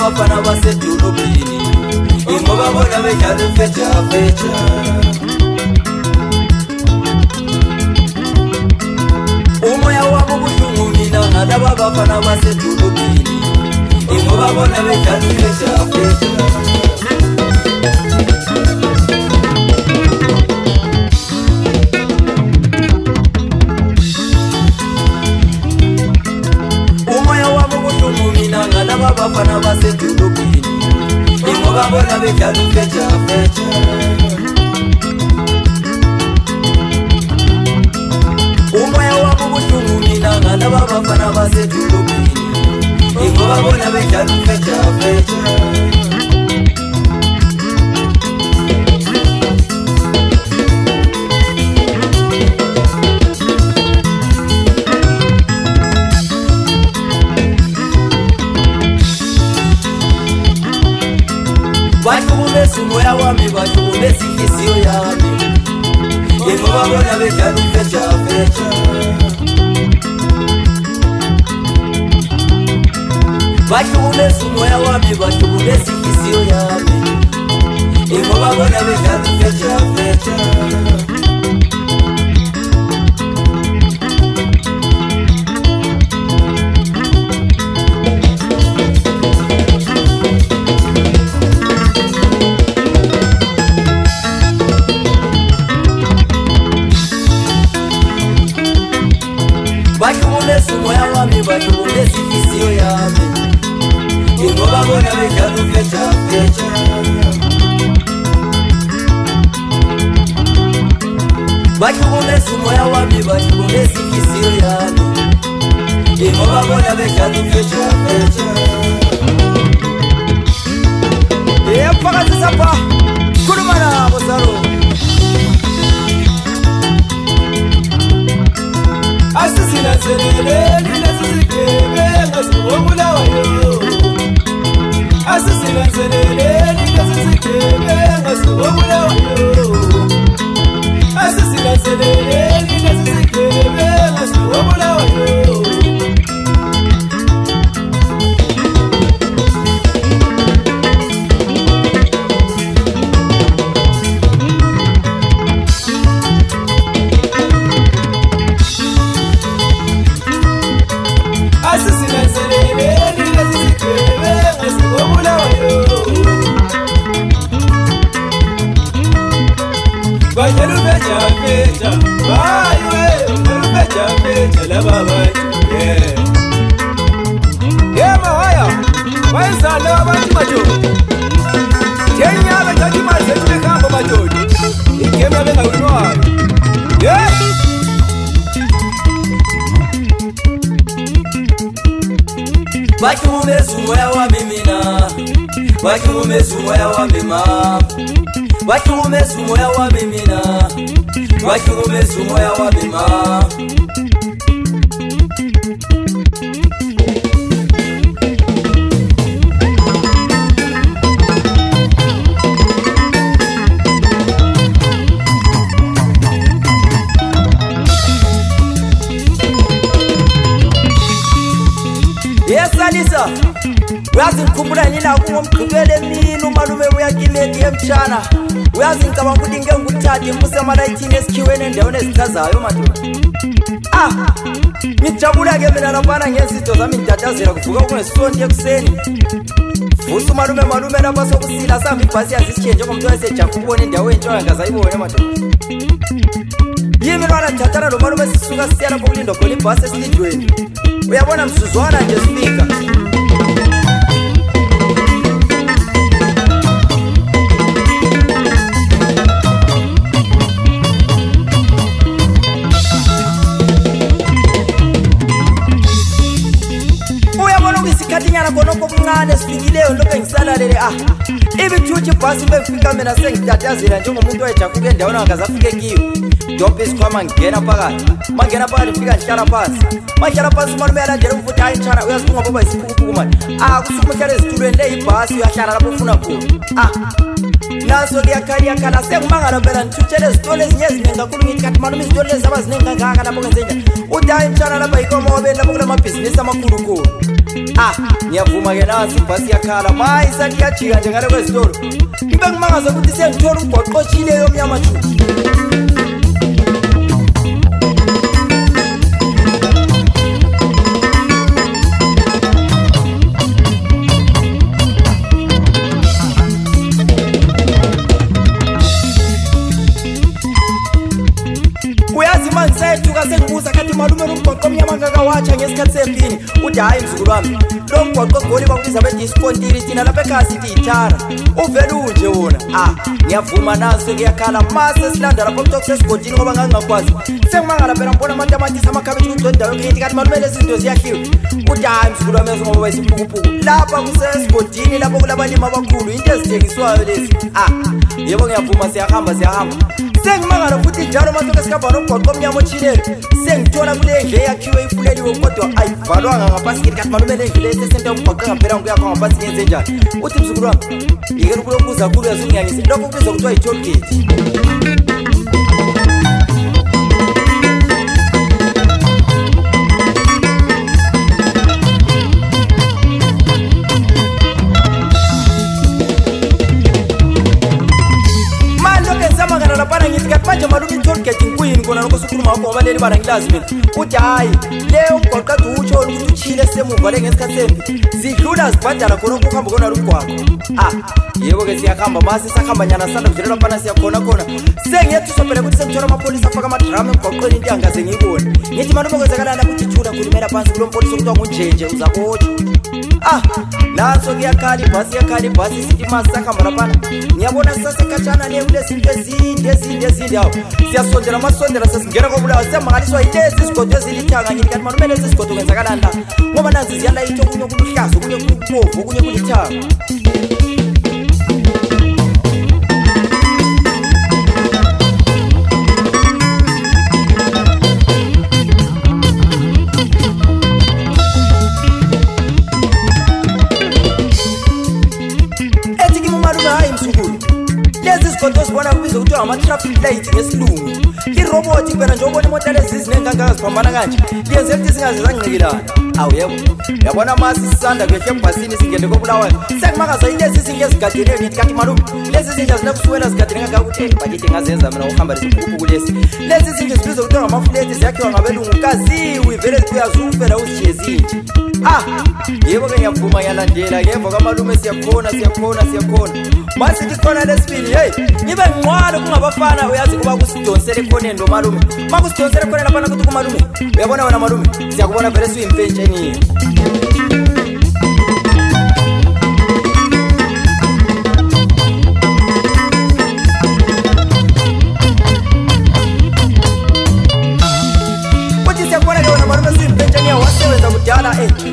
Abafana basedolobheni ingoba bona bedlala fecha fecha. Umoya wabo buhlungu mina ngalaba abafana basedolobheni ingoba bona bedlala fecha fecha. Abafana basedolobheni ingoba bona bedlala fecha fecha. Umoya wabo buhlungu mina ngalaba abafana basedolobheni ingoba bona bedlala fecha fecha. Bashubumesa umoya wami, bashubumesa inhliziyo yami ingoba bona bedlala fecha fecha. Bashubumesa umoya wami, bashubumesa inhliziyo yami ingoba bona bedlala fecha fecha. Bashubumesa umoya wami, bashubumesa inhliziyo yami ingoba bona bedlala fecha fecha. Bashubumesa umoya wami, bashubumesa inhliziyo yami ingoba bona bedlala fecha fecha. Phakathi sapha khuluma nabo Saro. Asisinanzeleleni lesisigebenga sibobulawayo. Asisinanzeleleni lesisigebenga sibobulawayo. Asisinanzeleleni lesisigebenga sibobulawayo. Bajelu fecha fecha, aywe, bajelu fecha fecha la baba chue. Mawaya, waisa la baba chumacho. Kenya la chachima sejume kambo machoji. Ikema venga unwa. Bashubumesa umoya wami mina, bashubumesa umoya wami mama. Bashubumesa umoya wami mina, bashubumesa umoya wami mama. Yes Alisa, uyazi ngikhumbula nina kungomgqibelo emini umalume uyakimedi emtshana. Uyazi ngicabanga ukuthi ngeke ngikuthathe ngimuse amalayithini esikhiweni endaweni ezichazayo madoda. Ngijabula ke mina laphana ngezinto zami ngidatazela kuvuka kungesonto ekuseni. Vusa umalume lapha sokusila sihamba ibhasi yazisitshe njengomuntu owayesejaha ukubona indawo entsha ngaze ayibone madoda. Yimi lwana thathana lo malume sisuka siya lapho kulinda khona ibhasi esilindweni. Uyabona msuzwana nje sifika. lalele ibithuthi ibhasi befika mina sengitatazela njengomuntu oyejakuke endaweni angazafike kiyo dope isikhwama ngena phakathi mangena phakathi fika ngihlala phansi mahlala phansi malume yalandela umfuthi hayi ntshana uyazifunga baba isiphukuphuku mani kusukuma uhlala ezitulweni le ibhasi uyahlala lapho ufuna khona naso kuyakhala sengimangala phela ngithuthele izitolo ezinye eziningi kakhulu ngithi kanti malume izitolo lezi abaziningi kangaka lapho kwenze njani uthi hayi ntshana lapha yikomobeni lapho kulamabhizinisi amakhulukhulu ngiyavuma-ke nasi ibhasi yakhala mayi isathi iyajika nje ngale kwezitolo ibe ngimangaza ukuthi sengithola umgwaqo otshileyo omnyama juju sengibuza kathi malume lo mgwaqo omnyama ngakawatsha ngesikhathi sempini uthi hayi mzukulu wami lo mgwaqo ogoli bakubiza bedisikontiri thina lapha ekhaya sithi yithara uvele unje wona ngiyavuma naso kuyakhala mase silanda lapho mntu okusesigodini ngoba ngangingakwazi sengimangala phela ngibona amatamatisi amakhabithi kugcwendayo ngithi kanti malume lezi zinto ziyahliwe uthi hayi mzukulu wami ezo ngoba bayisiphukuphuku lapha kusesigodini lapho kulabalimi abakhulu into ezithengiswayo lezi yebo ngiyavuma siyahamba sengimangala futhi njalo mase sihamba nomgwaqo omnyama otshilele sengithola kule ndle eyakhiwe ifuleliwe kodwa ayivalwanga ngaphasiketi kanti malume le ndle esesenta umgwaqo engaphela ngikuyakho ngaphansi ngenze njani uthi mzukulu wami yikele ukulokubuza kulo yazungiyangise lokho kubizwa kuthiwa yi-toll gate manje malume i-toll gate ngikuyini kona lokho sukhuluma ngakho ngoba leli bana ngilazi mina uthi hayi leyo umgwaqo ade utsho ukuthi utshile semuva le ngesikhathi sembi zidlula zibhadala khona ukuhamba khona lumgwaqo yebo-ke siyakuhamba mase sahamba nyana sanda kudlelela phana siyakhona sengiyethuswa phela ukuthi sengithola amapholisa afaka amadrama emgwaqweni into yangaze ngiyibone ngithi malume kwenzekalani lapho uthi thula khulumela phansi kulo mpolisa okuthiwa ngunjenje uzakotho naso kuyakhala ibhasi sithi masi sahamba laphana ngiyabona sisasekhatshana le kulezinto ezinde awo siyasondela masondela sesingena kobulawa siyamangaliswa yilezi izigodo ezilithanga ngithi kanti malume lezi izigodo kwenzakalani la ngoba nazi ziyalayitha okunye kuluhlaza okunye kulubovu okunye kulithanga ozibona kubizwa kuthiwa ngama-traffic light ngesilungu iroboti phela nje ubona imoto lezi zinenganganga ziphambana kanje liyenzela ukuthi singaze zangqikilana yebo yabona masi sisanda kuyehla ebhasini singene kobulawayo sengimakaza yilezi zinto ezigadeneyo ngithi kanti malume lezi zinto zinekusukela zigadene kangaka ukuthi bakithi ngazenza mina ukuhamba lesiphukuphuku lezi zinto zibizwa kuthiwa ngamafuleti ziyakhiwa ngabelungu kaziwi vele uyazufela uzishiye zinje yebo-ke ngiyavuma yalandela ngemva kwamalume siyakhona masithi khona lesibili heyi nibe nqwalo kungabafana uyazi kuba kusidonsele ekhoneni lo malume ma kusidonsele ekhoneni laphana kuthi kumalume uyabona wena malume siyakubona vele suyimfentsheniye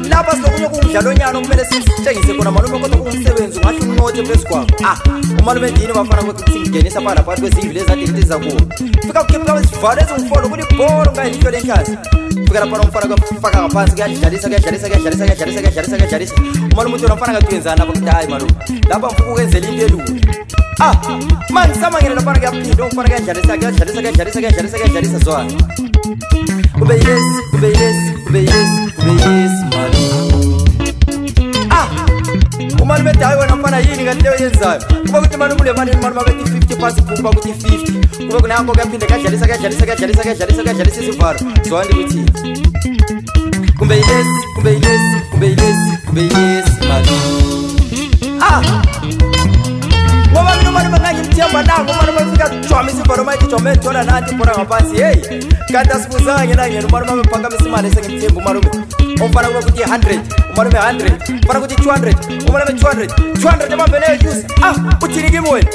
lapha silokunye kungidlalonyana okumele sitshengise khona malume kodwa kungumsebenzi ungahle umnothe phezu kwakho umalume endini bafana ukuthi singenisa phana phakathi kwezindlu lezade into ezizakuwo fika kukhipha isivalo ezingufolo kulibholo ngayilihlo lenhlanzi fika laphana umfana kuyafaka ngaphansi kuyadlalisa umalume uthi wena mfana ngathi wenzani lapha kuthi hayi malume lapha mfuka ukwenzela into elula ma ngisamangele laphana kuyaphinda umfana kuyadlalisa zwana kube yes umalume ethi hayi wena mfana yini kanti leyo yenzayo kuba kuthi malume ule mali malume abethi 50 phasi kuba kuthi 50 kube kunakho kuyaphinde kuyadlalisa isivalo zwana ukuthi kumbe yes ngoba mina umalume ngangimthemba nango umalume fika jwama isivalo mayithi jwama ethola nanti ibhora ngaphansi heyi kanti asibuzanga ngelangeni umalume amephakamisa imali esengimthemba umalume umfana kuba kuthi 100 umalume 100 umfana kuthi 200 umalume 200 amavele ejuice uthini kimi wena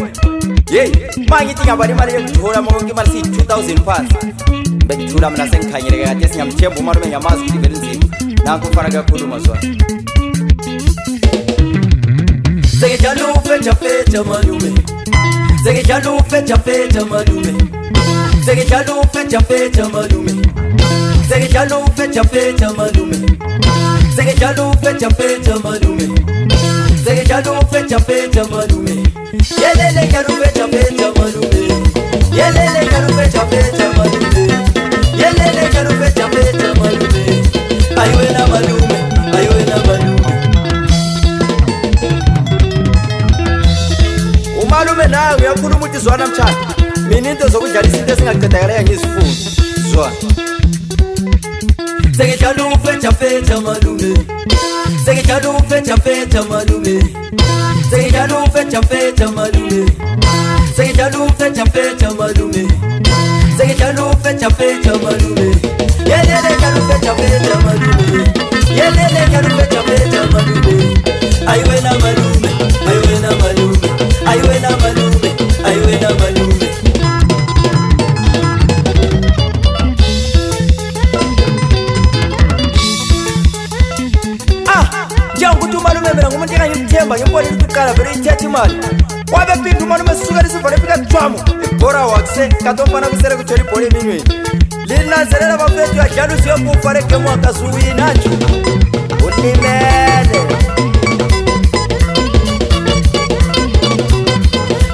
yeyi ma ngithi ngiyabala imali yokuthola monke imali siyi-2000 phansi bengithula mina sengikhanyeleke kade singiyamthemba umalume ngiyamazi ukuthi vele nzima nanko umfana kuyakhuluma zwana Sekejalo fecha fecha malume. Sekejalo fecha fecha malume. Sekejalo fecha fecha malume. Sekejalo fecha fecha malume. Sekejalo fecha fecha malume. Sekejalo fecha fecha malume. Yelele karu fecha fecha malume. Yelele karu fecha fecha malume. Yelele karu fecha fecha malume. Ayuena malume, ayuena malume. Umalume nawe uyakhuluma ukuthi zwana mthatha. Mina into zokudlalisa into esingaqedakala ngizifuna. Zwana. Sekejalo fecha fecha malume. Sekejalo fecha fecha malume. Sekejalo fecha fecha malume. Sekejalo fecha fecha malume. Sekejalo fecha fecha malume. Yelele karu fecha fecha malume. Yelele karu fecha fecha malume. Ayuena malume, ayuena malume. Ayuena malume, ayuena malume. Jangu malume mina ngumuntu enganyithemba ngemponi iqala vele ithethe imali. Wabe pindu malume sisuka lisivale fika tshwamo. Ibhora wakse katomfana kusere kuthola ibhola eminweni. Linanzelela bafethu yadlala usiyokufa le game wakasuwina nje. Ulimele.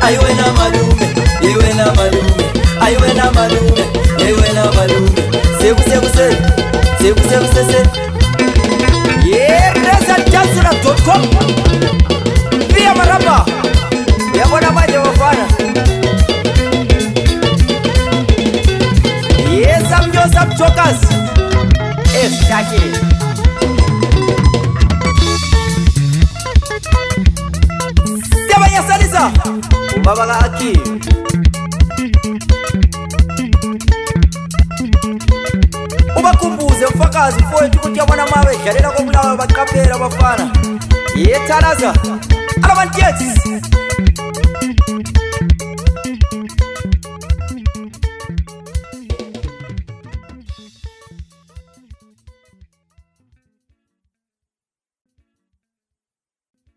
Ayuena malume, ayuena malume. Ayuena malume, ayuena malume. Sekuse. Yeah, RezaJazzera.com. Via maraba. Yabona manje wafana. Yes, I'm Joseph Chokers. Shaki. Siabanya Salisa. Ubaba ka Aki. Ubakhumbuze mfakazi mfowethu ukuthi yabona mawe dlalela koBulawayo baqaphela abafana. Yethalaza. Alabantu